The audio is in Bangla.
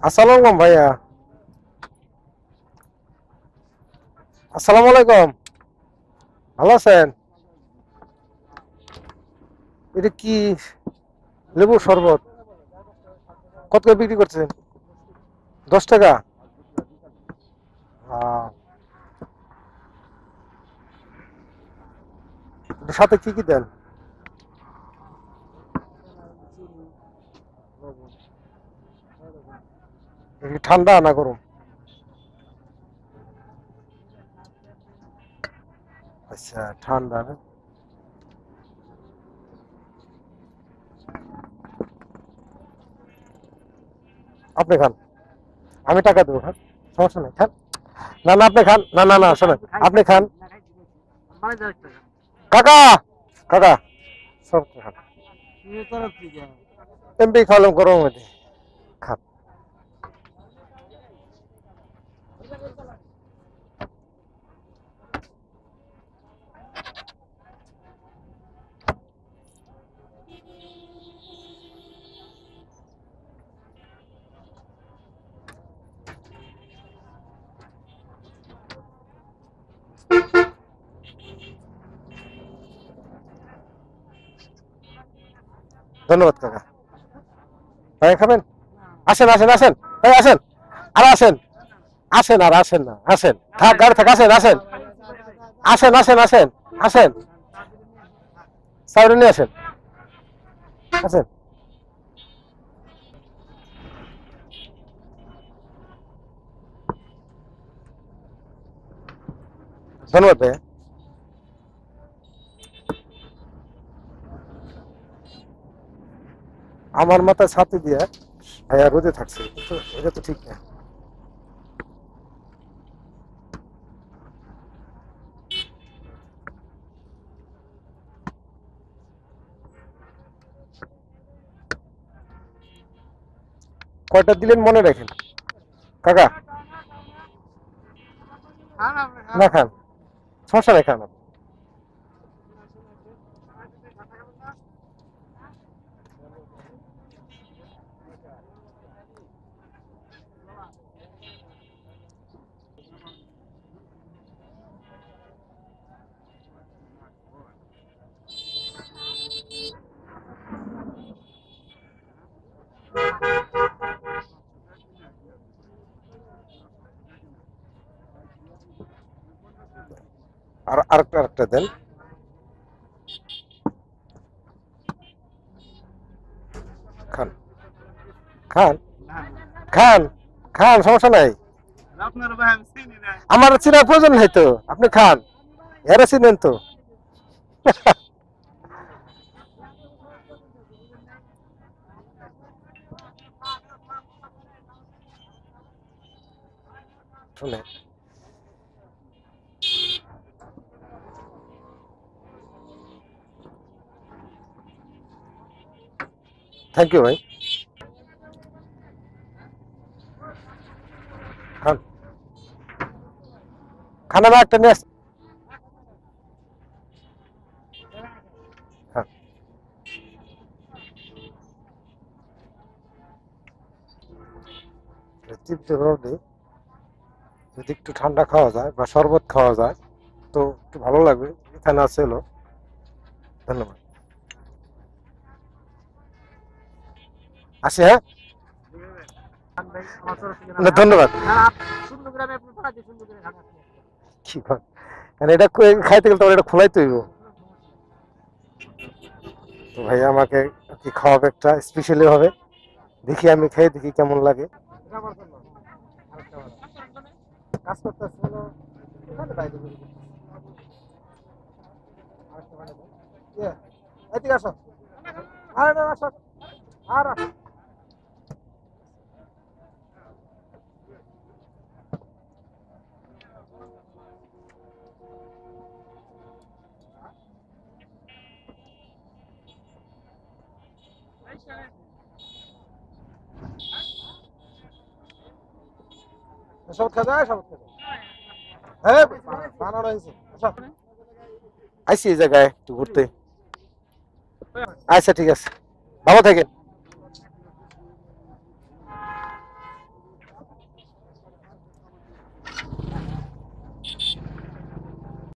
আসসালামু আলাইকুম ভাইয়া। আসসালামু আলাইকুম। ভালো আছেন? এটা কি লেবু শরবত? কত করে বিক্রি করছেন? 10 টাকা। আহ, এটার সাথে কি কি দেন? এটা কি ঠান্ডা না গরম? আচ্ছা, ঠান্ডা না? আপনি খান, আমি টাকা দেবো, খান, সমস্যা নেই, খান। না না, আপনি খান, না না না, শোনেন, আপনি খান। কাকা, কাকা, সব খান। এমপি খাওয়ালাম গরম মধ্যে, খান। ধন্যবাদ কাকা। ভাই খাবেন? আসেন আসেন আসেন, ভাই আসেন, আর আসেন, আসেন আর আসেন না, আসেন, থাক গাড়ি থাক, আসেন আসেন, আসেন আসেন আসেন, আসেন, সাইডে নিয়ে আসেন, আসেন। ধন্যবাদ ভাইয়া। আমার মাথায় ছাতি দিয়ে ভাইয়া রোদে থাকছে, কিন্তু এটা তো ঠিক না। কয়টা দিলেন মনে রাখেন কাকা। না খান, সমস্যা নেই, খান। আর আরেকটা আরেকটা দেন। খান, খান, খান, খান, সমস্যা নাই। আমার চিনার প্রয়োজন নাই তো, আপনি খান, এরা চিনেন তো। শুনে, থ্যাংক ইউ ভাই। খান, খানা না একটা নিয়ে আসেন। খান। তৃপ্তি রোদে যদি একটু ঠান্ডা খাওয়া যায় বা শরবত খাওয়া যায় তো একটু ভালো লাগবে। এখানে আছে হলো। ধন্যবাদ। আসি, হ্যাঁ, না, ধন্যবাদ। কি কর, মানে এটা খাইতে গেলে তো এটা খোলাইতে হইব। তো ভাই আমাকে কি খাওয়াবে একটা স্পেশালি হবে, দেখি আমি খেয়ে দেখি কেমন লাগে। কাজ করতেছে হলো এখানে বাইরে বেরিয়ে যেতেছে। আরেকটা বানিয়ে দাও। ইয়ে, এদিকে আসো, আর আসো, আর আসো। সব খাওয়া যায়, সব খাওয়া যায়। হ্যাঁ, বানানো হয়েছে। আসো। আইসি এই জায়গায় একটু ঘুরতে। আচ্ছা ঠিক আছে, ভালো থাকেন।